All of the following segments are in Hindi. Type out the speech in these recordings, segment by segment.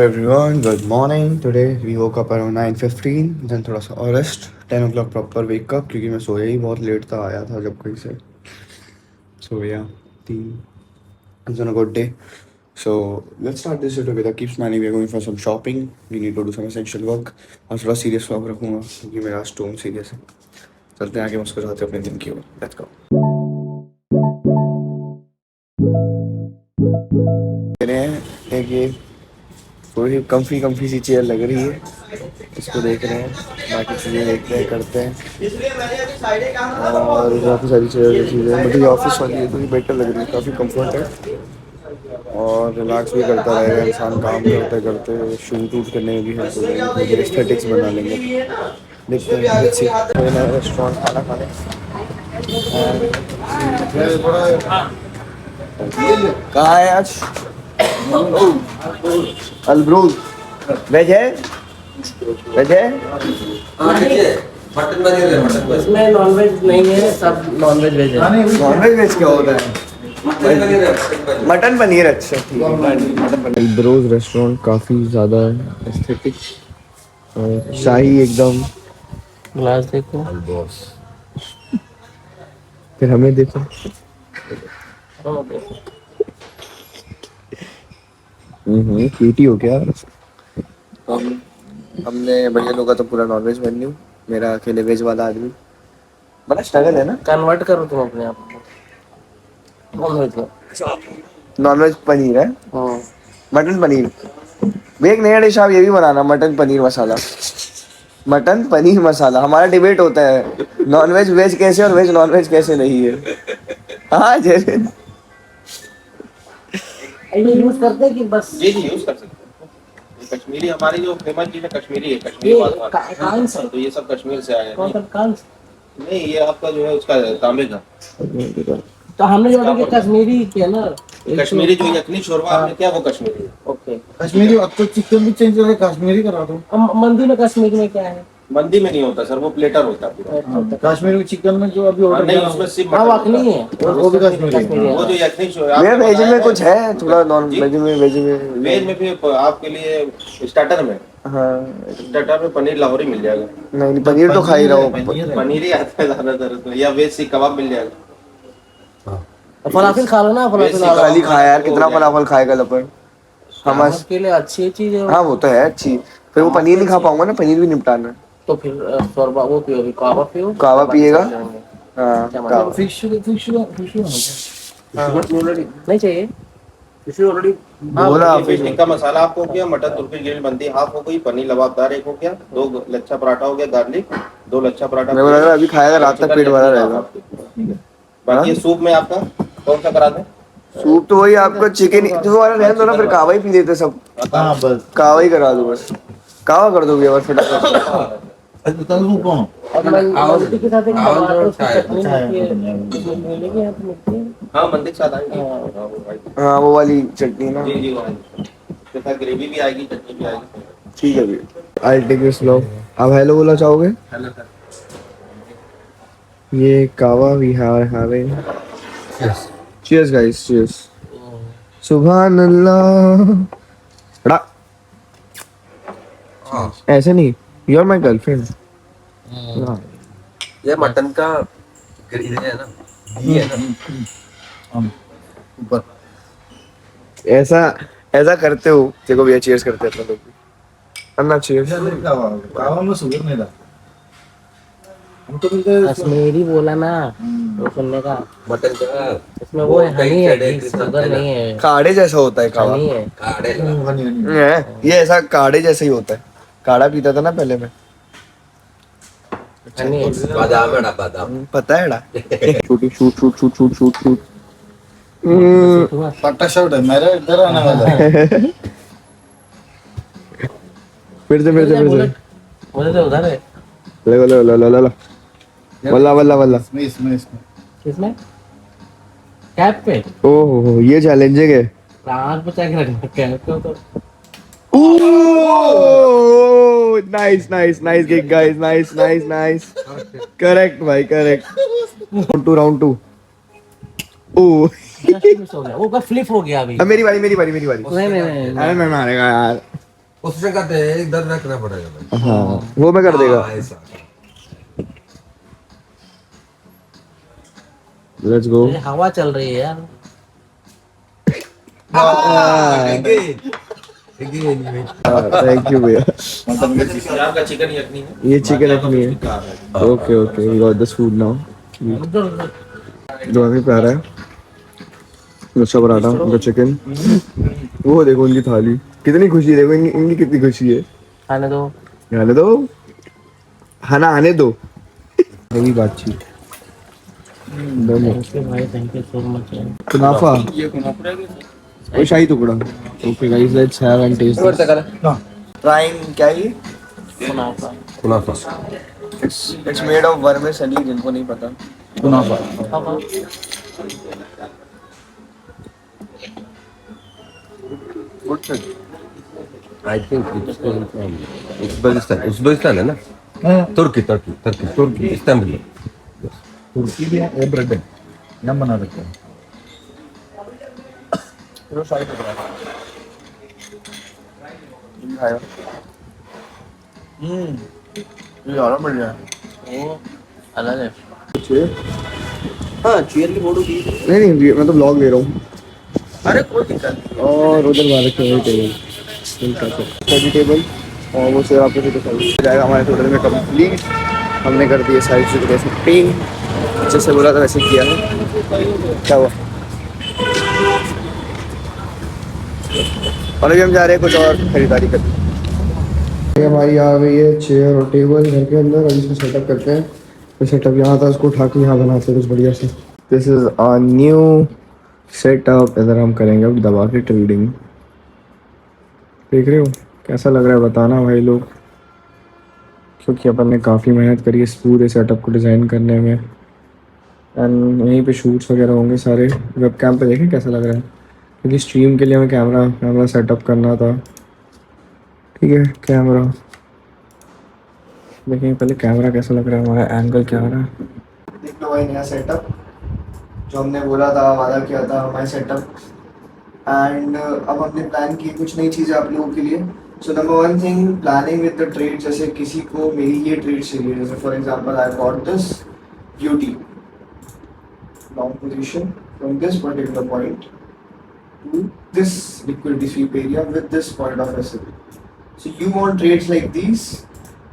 everyone, good morning. Today we woke up around 9:15, then थोड़ा सा और rest 10 o'clock proper wake up क्योंकि मैं सोया ही बहुत लेट था आया था जब कहीं से सोया तीन. It's been a good day. So let's start this day together. Keep smiling. We're going for some shopping. We need to do some essential work. और थोड़ा सीरियस व्लॉग रखूँगा क्योंकि मेरा स्टोन सीरियस है. चलते हैं आगे मुझको जाते हैं अपने दिन की ओर. Let's go. एक ये थोड़ी कम्फी सी चेयर लग रही है, इसको देख रहे हैं, बाकी चीज़ें देखते हैं करते हैं. और काफ़ी सारी चीज़ें मुझे ऑफिस वाली है तो ये बेटर लग रही है, काफ़ी कंफर्ट है और रिलैक्स भी करता रहेगा इंसान काम करते करते. शूट वूट करने में भी हेल्प होगी, एस्थेटिक्स बना लेंगे. देखते हैं नया रेस्टोरेंट खाना खाने. कहाँ है आज? अलब्रूज वेज है? वेज है? मटन पनीर है. मटन इसमें नॉनवेज नहीं है, सब नॉनवेज वेज है. नॉनवेज वेज क्या होता है? मटन पनीर है. मटन पनीर. अच्छा ठीक है, मटन पनीर. अलब्रूज रेस्टोरेंट काफ़ी ज़्यादा एस्थेटिक और शाही एकदम. ग्लास देखो. फिर हमें देखो. क्यूटी हो क्या? हमने भैया लोग का तो पूरा नॉनवेज मेन्यू, मेरा अकेले वेज वाला आदमी. बड़ा स्ट्रगल है ना. कन्वर्ट करो तुम अपने आप को नॉनवेज में. नॉनवेज पनीर है, हाँ. मटन पनीर. भैया एक नया डिश आप ये भी बनाना, मटन पनीर मसाला. मटन पनीर मसाला. हमारा डिबेट होता है नॉनवेज वेज कैसे और वेज नॉनवेज कैसे नहीं है. हाँ जैसे ये यूज करते हैं कि बस जी यूज कर सकते हैं. ये कश्मीरी हमारी जो फेमस चीज है कश्मीरी है. कश्मीरी ये बात कान से तो ये सब कश्मीर से आया कौन है. सा कान से? नहीं ये आपका जो है उसका तांबे का तो हमने जो ऑर्डर किया कश्मीरी किया ना. कश्मीरी जो यखनी शोरबा आपने किया वो कश्मीरी है. ओके. कश्मीरी. अब तो चिकन भी चेंज करके कश्मीरी करा दो. मंदी में कश्मीरी में क्या है? मंदी में नहीं होता सर, वो प्लेटर होता है पूरा. कश्मीरी चिकन में जो अभी हाँ, ऑर्डर नहीं किया उसमें सिर्फ हाँ मटन वाकई होता है. वो भी कश्मीरी है. वो जो यखनी मेरा वेज में कुछ है थोड़ा, नॉन वेज में वेज में भी आपके लिए स्टार्टर में हाँ. स्टार्टर में पनीर लाहौरी मिल जाएगा. नहीं पनीर तो खा ही रहा हूँ. पनीर ही आता है ज्यादातर तो, या वेज सीख कबाब मिल जाएगा. फलाफिल खा लो ना. फलाफिल खाली खाया यार, कितना फलाफल खाएगा लपड़. हम आपके लिए अच्छी चीज है. हाँ वो तो है अच्छी. फिर वो पनीर नहीं खा पाऊंगा ना, पनीर भी निपटाना. तो फिर शोरबा वो पियो, कावा पियो. कावा पिएगा. हाँ क्या कावा. फिश फिश नहीं चाहिए. ऑलरेडी बोला फिश टिक्का मसाला आपको हो गया, मटन तुर्की ग्रिल बंदी हाफ हो गई, पनीर लबाबदार एक हो गया, 2 लच्छा पराठा हो गया गार्लिक, 2 लच्छा पराठा. मेरे को लग रहा है अभी खाएगा रात तक पेट भरा रहेगा. बाकी सूप में आपका कौन सा करा दें? सूप तो वही आपका चिकन जो वाला रहने दो ना, फिर कावा ही पी लेते सब. हाँ बस कावा ही करा दो बस. कावा कर दो भैया बस फटाफट. तंदूर कौन और मंदी के साथ एक आओ, टमाटर की चाय। चटनी मिलती है. मिलेगी यहाँ पे मिलती है. हाँ मंदिर के साथ आएंगे. हाँ. हाँ वो वाली चटनी ना. जी वो आएगी. इसके साथ ग्रेवी भी आएगी, चटनी भी आएगी. ठीक है भैया. आई टेक दिस लो. आप हेलो बोला चाहोगे? Hello sir. ये kahwa we are having. Cheers guys, cheers. सुभान अल्लाह. बड़ा ऐसे नहीं. You are my girlfriend. ये मटन का ग्रेवी है ना, घी है ना. ऊपर ऐसा ऐसा करते हो. देखो भैया चीयर्स करते हैं अपन लोग भी. अन्ना चीयर्स. कावा में शुगर नहीं डाल. हम तो मिलते कश्मीरी बोला ना वो सुनने का. मटन का इसमें वो है हनी है, शुगर नहीं है. काढ़े जैसा होता है कावा. हनी है. काढ़े है ये ऐसा काढ़े जैसा ही होता है. काढ़ा पीता था ना पहले मैं. हनी है. बादाम है ना, बादाम. पता है ना. Shooting shoot shoot shoot shoot shoot shoot. पट्टा शर्ट है मेरा इधर आने वाला है. फिर से मुझे तो उधर है. ले ले ले ले ले. वल्ला वल्ला वल्ला. इसमें किसमें? कैप पे. ओह ये चैलेंजिंग है. आँख बचा के रखना कैप को तो. Oh nice nice nice gig guys. Nice nice nice. Correct भाई correct. Round 2. Oh just miss हो गया. वो का फ्लिप हो गया अभी. अब मेरी बारी. नहीं अरे मैं मारेगा यार. उससे कहते हैं इधर रखना पड़ेगा भाई। हाँ वो मैं कर देगा. हाँ, ऐसा लेट्स गो. ये हवा चल रही है यार. थैंक यू भैया. पंजाब का चिकन यखनी है. ये चिकन रखनी है. Okay okay we got this food now. जो हमें प्यारा है लच्छा पराठा उनका चिकन. वो देखो उनकी थाली कितनी खुशी है. देखो इनकी कितनी खुशी है. खाने दो. आने दो. खाना आने दो. यही बातचीत. भाई थैंक यू सो मच. कुनाफा. वो shahi tukda. Okay guys let's have and test trying. क्या है कुनाफा. कुनाफा इट्स मेड ऑफ वर्मिसेली जिनको नहीं पता. कुनाफा. Good thing. I think Uzbekistan है ना. हाँ, तुर्की इस्तांबुल में. तुर्की भी है. ये ब्रेड है. हम बना देते हैं. ये ज़्यादा बढ़िया है. वो अलग है. हाँ चेयर की फोटो दी. नहीं नहीं मैं तो ब्लॉग ले रहा हूँ. अरे कोई दिक्कत नहीं. और उधर वाले टेबल स्टडी टेबल और वो सिर्फ आपको दिखाई जाएगा. हमारे टोटल में कंप्लीट हमने कर दिए सारी चीज़ें. जैसे पेंट जैसे बोला था वैसे किया है. क्या हुआ. और अभी हम जा रहे हैं कुछ और खरीदारी करने. हमारी आ गई है चेयर और टेबल घर के अंदर. अभी इसको सेटअप करते हैं. तो सेटअप यहाँ था उसको उठा के यहाँ बनाते हैं कुछ बढ़िया से. This is a new setup. इधर हम करेंगे अब दबा के ट्रेडिंग. देख रहे हो कैसा लग रहा है बताना भाई लोग. क्योंकि अपन ने काफ़ी मेहनत करी इस पूरे सेटअप को डिज़ाइन करने में. एंड यहीं पे शूट्स वगैरह होंगे सारे. वेबकैम पे देखें कैसा लग रहा है. क्योंकि स्ट्रीम के लिए हमें कैमरा सेटअप करना था. ठीक है कैमरा देखें पहले कैमरा कैसा लग रहा है. हमारा एंगल क्या आ रहा है. देख लो भाई नया सेटअप जो हमने बोला था वादा किया था हमारे सेटअप. एंड अब हमने प्लान की कुछ नई चीज़ें आप लोगों के लिए. So number one thing planning with the trade. जैसे किसी को मेरी ये ट्रेड चाहिए. जैसे for example I got this beauty long position from this particular point to this liquidity sweep area with this point of acid. So you want trades like these.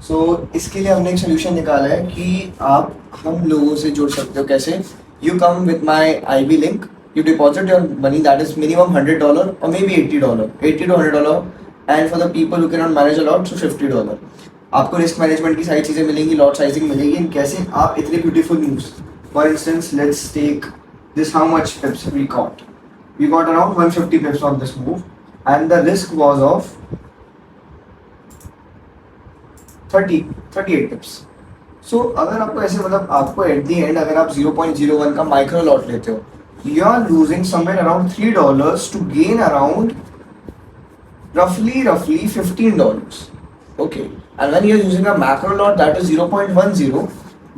So इसके लिए हमने एक सोल्यूशन निकाला है कि आप हम लोगों से जुड़ सकते हो. कैसे. You come with my IB link. You deposit your money that is minimum $100 or maybe $80, $80 to $100. And for the people who cannot manage a lot, so $50. आपको रिस्क मैनेजमेंट की सारी चीज़ें मिलेंगी. लॉट साइजिंग मिलेगी. कैसे आप इतने beautiful moves. For instance let's take this. How much pips we got around 150 pips on this move and the risk was of 38 pips. So अगर आपको ऐसे मतलब आपको एट द एंड अगर आप 0.01 का माइक्रो लॉट लेते हो you are losing somewhere around $3 to gain around roughly $15. Okay, and when you are using a macro lot that is 0.10,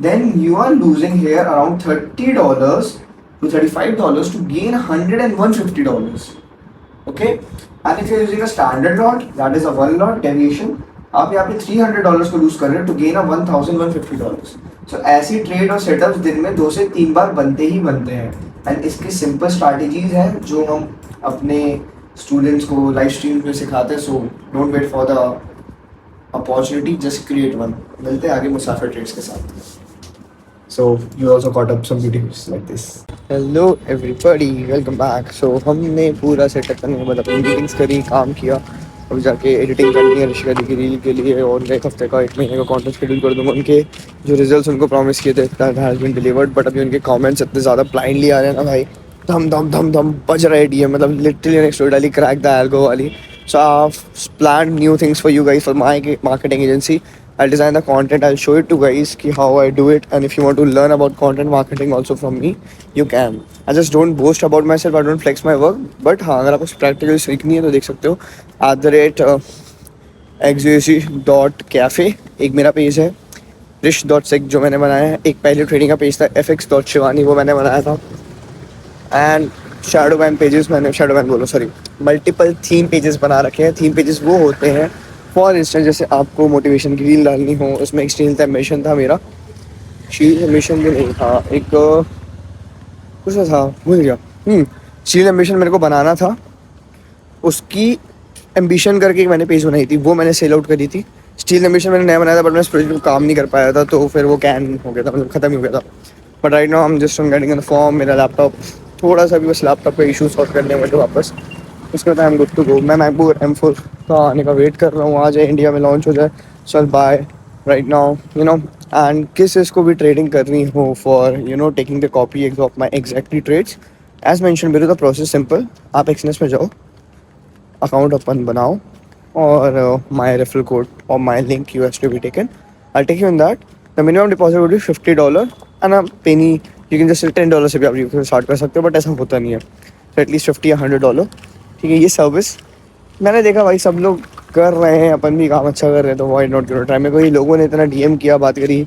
then you are losing here around $30 to $35 to gain $150. Okay, and if you are using a standard lot that is a one lot deviation, आप यहाँ पे $300 को लूज कर रहे हो टू गेन अ $1,150. सो ऐसी ट्रेड और सेटअप्स दिन में 2 से 3 बार बनते ही बनते हैं. एंड इसके सिंपल स्ट्रैटेजीज हैं जो हम अपने स्टूडेंट्स को लाइव स्ट्रीम में सिखाते हैं. So don't wait for the opportunity, just create one. मिलते हैं आगे मुसाफिर ट्रेड्स के साथ. So you also caught up some videos like this. Hello everybody, welcome back. So हमने पूरा सेटअप करने के बाद अपनी मीटिंग्स करी, काम किया. अब जाके एडिटिंग करनी है ऋषिका दी की रील के लिए और एक हफ्ते का 1 महीने का कंटेंट शेड्यूल कर दूंगा. उनके जो रिजल्ट्स उनको प्रॉमिस किए थे that has been delivered. But अभी उनके कमेंट्स इतने ज़्यादा ब्लाइंडली आ रहे हैं ना भाई. धम धम धम धम बज रहा है DM. मतलब लिटरली नेक्स्ट स्टोरी डाली क्रैक द एल्गो वाली. So I've planned new things for you guys for my marketing agency. I'll design the content. I'll show it to guys ki how I do it. And if you want to learn about content marketing also from me, you can. I just don't boast about myself. I don't flex my work. But हाँ अगर आपको practical सीखनी है तो देख सकते हो. @xac.cafe एक मेरा पेज है. rish.sec जो मैंने बनाया है. एक पहले ट्रेडिंग का पेज था fx.shivani वो मैंने बनाया था. And shadow ban pages मैंने shadow ban बोलो sorry मल्टीपल थीम पेजेस बना रखे हैं। थीम पेजेस वो होते हैं फॉर इंस्टेंस जैसे आपको मोटिवेशन की रील डालनी हो, उसमें एक स्टील मिशन था मेरा, शील मिशन भी नहीं था, एक कुछ तो था, भूल गया। शील मिशन मेरे को बनाना था, उसकी एम्बिशन करके एक मैंने पेज बनाई थी, वो मैंने सेल आउट करी थी। स्टील एम्बिशन मैंने नया बनाया था बट मैं इस प्रोजेक्ट में काम नहीं कर पाया था, तो फिर वो कैन हो गया था, मतलब ख़त्म ही हो गया था। But right now I am just on getting in the form. मेरा लैपटॉप थोड़ा सा भी बस लैपटॉप का इशू सॉल्व करने वाले वापस, उसके बाद I am good to go. मैं मैकबुक M4 का आने का वेट कर रहा हूँ, आ जाए इंडिया में लॉन्च हो जाए। चल buy right now you know. And किस इसको भी ट्रेडिंग करनी हो for you know taking the copy of my exactly trades as mention मेरे, द प्रोसेस सिंपल। आप एक्सनेस में जाओ, अकाउंट ओपन बनाओ, और माई रेफरल कोड और my link you has to be taken. I take you in that. The minimum deposit would be $50 and a penny, you can just $10 से भी आप स्टार्ट कर सकते हो, बट ऐसा होता नहीं है। तो एटलीस्ट $50 या $100, ठीक है। ये सर्विस मैंने देखा भाई सब लोग कर रहे हैं, अपन भी काम अच्छा कर रहे हैं, तो वाई नॉट ट्राई। मेरे को ये लोगों ने इतना DM किया, बात करी,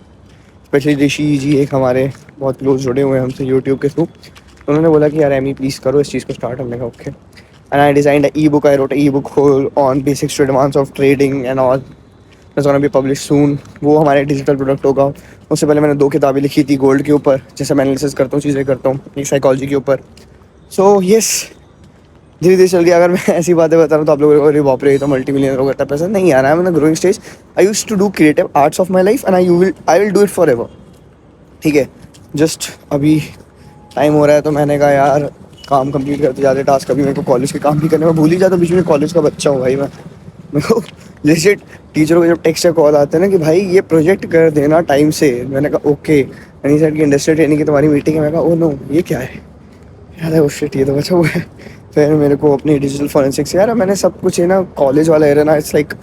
स्पेशली ऋषि जी एक हमारे बहुत क्लोज जुड़े हुए हैं हमसे यूट्यूब के थ्रू, तो उन्होंने बोला कि यार एमी प्लीज़ करो इस चीज़ को स्टार्ट। हमने कहा okay. And I designed a ebook, I wrote a ebook on basics to advance of trading and all, that's gonna be publish soon. वो हमारे डिजिटल प्रोडक्ट होगा। उससे पहले मैंने 2 किताबें लिखी थी गोल्ड के ऊपर, जैसे मैं एनालिसिस करता हूँ, चीज़ें करता हूँ, एक साइकोलॉजी के ऊपर। सो येस, धीरे धीरे चल गया। अगर मैं ऐसी बातें बता रहा हूँ तो आप लोगों को अरे बाप रे, तो मल्टी-मिलियनर हो गया, पैसा नहीं आ रहा है। I am in growing stage. I used to do creative arts of my life and I will do it forever, ठीक है। जस्ट अभी टाइम हो रहा है, तो मैंने कहा यार काम कंप्लीट करते जाते, टास्क अभी मेरे को कॉलेज के काम भी करने में भूल ही जाता, बीच में कॉलेज का बच्चा हूँ भाई मैं। मेरे को लेजिट टीचरों को जब टेक्स्ट या कॉल आते हैं ना कि भाई ये प्रोजेक्ट कर देना टाइम से, मैंने कहा ओके। एंड ही सेड कि इंडस्ट्रियल ट्रेनिंग की तुम्हारी मीटिंग है। मैंने कहा ओ नो, ये क्या है यार, है शिट, ये तो बचा हुआ है। फिर मेरे को अपनी डिजिटल फॉरेंसिक्स, यार मैंने सब कुछ है ना, कॉलेज वाला एरिया ना, इट्स लाइक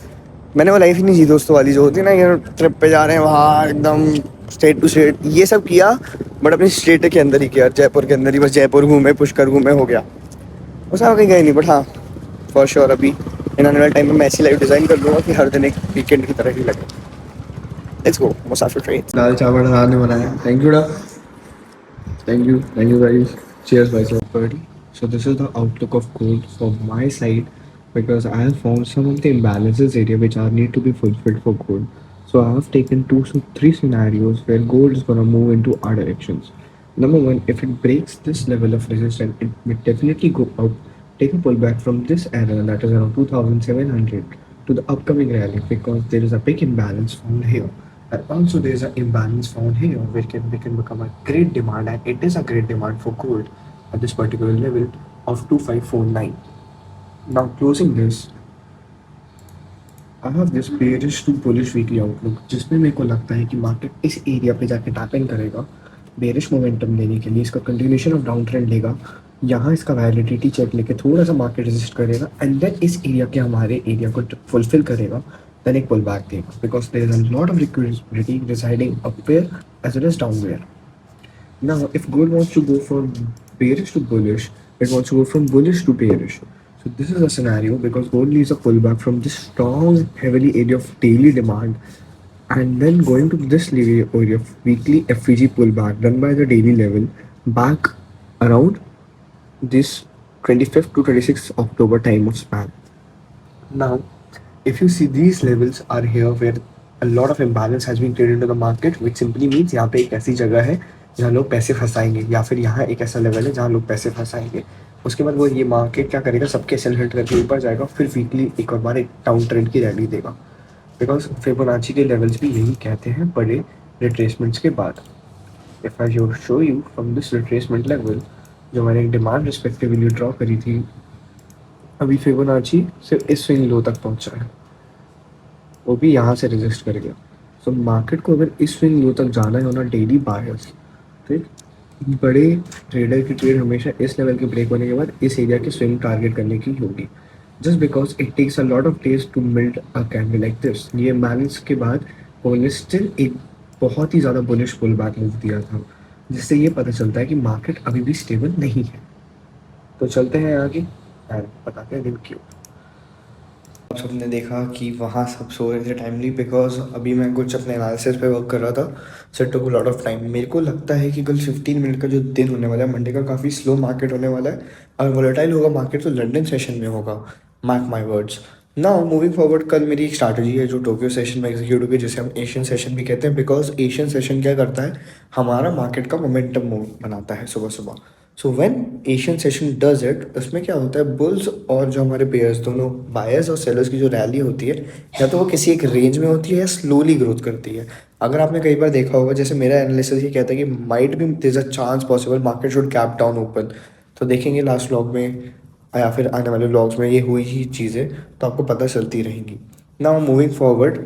मैंने वो लाइफ ही नहीं जी दोस्तों वाली जो होती है ना, ये ट्रिप पे जा रहे हैं वहाँ एकदम स्टेट टू स्टेट, ये सब किया बट अपनी स्टेट के अंदर ही किया, जयपुर के अंदर ही, बस जयपुर घूमे, पुष्कर घूमे, हो गया। उसमें कहीं गए नहीं, बट हाँ फॉर श्योर अभी इन आने वाले टाइम में मैं ऐसी लाइफ डिज़ाइन कर लूँगा कि हर दिन एक वीकेंड की तरह ही लगे। Let's go Musafir train. दाल चावल ने बनाया, थैंक यू डा, thank you guys, cheers भाई साहब। So this is the outlook of gold from my side, because I have found some of the imbalances area which are need to be fulfilled for gold. So I have taken 3 scenarios where gold is gonna move into our directions. Number one, if it breaks this level of resistance, it will definitely go up, take a pullback from this area, that is around 2700, to the upcoming rally, because there is a big imbalance found here. And also there is an imbalance found here which can become a great demand, and it is a great demand for gold at this particular level of 2549. Now closing this, I have this bearish to bullish weekly outlook, जिसमें मेरे को लगता है कि मार्केट इस एरिया पे जाके टैप इन करेगा बेरिश मोमेंटम लेने के लिए, इसका कंटिन्यूशन ऑफ डाउन ट्रेंड लेगा, यहाँ इसका वैलिडिटी चेक लेके थोड़ा सा मार्केट रेजिस्ट करेगा, एंड देन इस एरिया के हमारे एरिया को फुलफिल करेगा, then एक pull back देगा, because there is a lot of liquidity residing upward as well as downward. Now, if gold wants to go from bearish to bullish, it wants to go from bullish to bearish. So this is a scenario because gold needs a pullback from this strong, heavily area of daily demand, and then going to this area of weekly FVG pullback done by the daily level back around this 25th to 26th October time of span. Now, if you see these levels are here where a lot of imbalance has been created into the market, which simply means यहाँ पे एक ऐसी जगह है जहाँ लोग पैसे फंसाएंगे, या फिर यहाँ एक ऐसा लेवल है जहाँ लोग पैसे फंसाएंगे। उसके बाद वो ये मार्केट क्या करेगा, सबके सेल हिट करके ऊपर जाएगा, फिर वीकली एक और बार एक डाउन ट्रेंड की रैली देगा, बिकॉज फिबोनाची के लेवल्स भी यही कहते हैं बड़े रिट्रेसमेंट्स के बाद। If I show you from this retracement level, जो मैंने एक डिमांड रिस्पेक्टिवली ड्रॉ करी थी, अभी फिबोनाची सिर्फ इस स्विंग लो तक पहुंचा है, वो भी यहाँ से रेजिस्ट कर गया। सो मार्केट को अगर इस स्विंग लो तक जाना है होना डेली बायर्स, ठीक, बड़े ट्रेडर की ट्रेड हमेशा इस लेवल के ब्रेक होने के बाद इस एरिया के स्विंग टारगेट करने की होगी, just because it takes a lot of days to build a candle like this. ये बैलेंस के बाद उन्होंने स्टिल एक बहुत ही ज़्यादा बुलिश पुल बैक मूव दिया था, जिससे ये पता चलता है कि मार्केट अभी भी स्टेबल नहीं है। तो चलते हैं आगे एंड बताते हैं दिन क्यों। आप सबने देखा कि वहाँ सब सो रहे थे टाइमली बिकॉज अभी मैं कुछ अपने एनालिसिस पे वर्क कर रहा था, so it took a lot of time. मेरे को लगता है कि कल 15 मिनट का जो दिन होने वाला है मंडे का, काफ़ी स्लो मार्केट होने वाला है और वोलेटाइल होगा मार्केट, तो लंदन सेशन में होगा, mark my words. Now moving forward, कल मेरी एक स्ट्रैटेजी है जो टोक्यो सेशन में एग्जीक्यूट होगी, जिसे हम एशियन सेशन भी कहते हैं, बिकॉज एशियन सेशन क्या करता है, हमारा मार्केट का मोमेंटम बनाता है सुबह सुबह। So when Asian session does it, उसमें क्या होता है, बुल्स और जो हमारे पेयर्स, दोनों बायर्स और सेलर्स की जो रैली होती है, या तो वो किसी एक रेंज में होती है या स्लोली ग्रोथ करती है। अगर आपने कई बार देखा होगा, जैसे मेरा एनालिसिस ये कहता है कि might be there is a chance possible market should gap down open, तो देखेंगे लास्ट व्लॉग में या फिर आने वाले व्लॉग्स में ये हुई ही चीज़ें, तो आपको पता चलती रहेंगी। नाउ मूविंग फॉरवर्ड,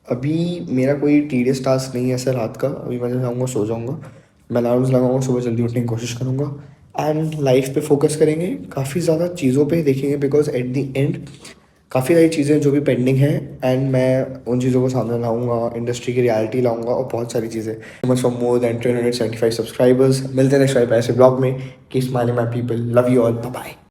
अभी मेरा कोई टीडियस टास्क नहीं है ऐसा रात का, अभी मैं जाऊँगा सो जाऊँगा, मैं अलार्म्स लगाऊंगा, सुबह जल्दी उठने की कोशिश करूँगा एंड लाइफ पे फोकस करेंगे, काफ़ी ज़्यादा चीज़ों पे देखेंगे, बिकॉज एट द एंड काफ़ी सारी चीज़ें जो भी पेंडिंग है एंड मैं उन चीज़ों को सामने लाऊंगा, इंडस्ट्री की रियलिटी लाऊंगा और बहुत सारी चीज़ें। Much for more than 375 subscribers. मिलते हैं नेक्स्ट टाइम ऐसे ब्लॉग में। Keep smiling my people, love you all, bye bye.